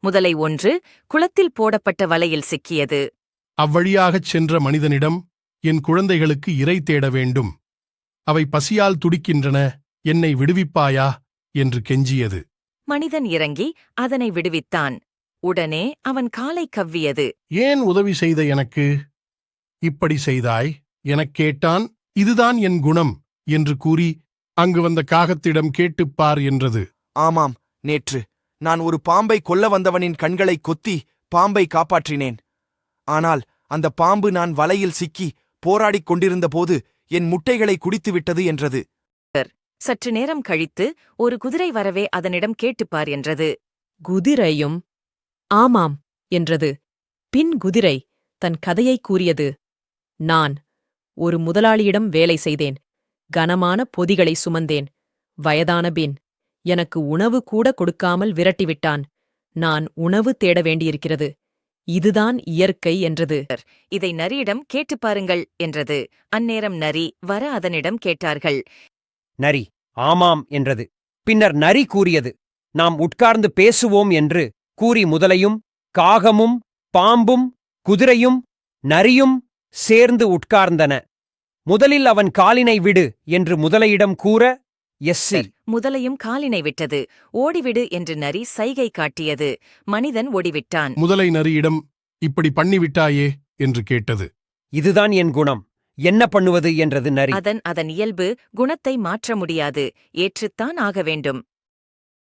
முதலை ஒன்று குளத்தில் போடப்பட்ட வலையில் சிக்கியது. அவ்வழியாகச் சென்ற மனிதனிடம், என் குழந்தைகளுக்கு இரை தேட வேண்டும், அவை பசியால் துடிக்கின்றன, என்னை விடுவிப்பாயா என்று கெஞ்சியது. மனிதன் இறங்கி அதனை விடுவித்தான். உடனே அவன் காலை கவ்வியது. ஏன் உதவி செய்த எனக்கு இப்படி செய்தாய் எனக் கேட்டான். இதுதான் என் குணம் என்று கூறி அங்கு வந்த காகத்திடம் கேட்டுப்பார் என்றது. ஆமாம், நேற்று நான் ஒரு பாம்பை கொல்ல வந்தவனின் கண்களை கொத்தி பாம்பை காப்பாற்றினேன். ஆனால் அந்த பாம்பு நான் வலையில் சிக்கி போராடிக் கொண்டிருந்தபோது என் முட்டைகளை குடித்துவிட்டது என்றது. சற்று நேரம் கழித்து ஒரு குதிரை வரவே அதனிடம் கேட்டுப்பார் என்றது. குதிரையும் ஆமாம் என்றது. பின் குதிரை தன் கதையைக் கூறியது. நான் ஒரு முதலாளியிடம் வேலை செய்தேன். கனமான பொதிகளை சுமந்தேன். வயதான பின் எனக்கு உணவு கூட கொடுக்காமல் விரட்டிவிட்டான். நான் உணவு தேட வேண்டியிருக்கிறது. இதுதான் இயற்கை என்றது. இதை நரியிடம் கேட்டுப் பாருங்கள் என்றது. அந்நேரம் நரி வர அதனிடம் கேட்டார்கள். நரி ஆமாம் என்றது. பின்னர் நரி கூறியது, நாம் உட்கார்ந்து பேசுவோம் என்று கூறி முதலையும் காகமும் பாம்பும் குதிரையும் நரியும் சேர்ந்து உட்கார்ந்தன. முதலில் அவன் காலினை விடு என்று முதலையிடம் கூற, எஸ்ஸி முதலையும் காலினை விட்டது. ஓடிவிடு என்று நரி சைகை காட்டியது. மனிதன் ஓடிவிட்டான். முதலை நரியிடம், இப்படி பண்ணிவிட்டாயே என்று கேட்டது. இதுதான் என் குணம், என்ன பண்ணுவது என்றது நரி. அதன் இயல்பு குணத்தை மாற்ற முடியாது, ஏற்றுத்தான் ஆக வேண்டும்.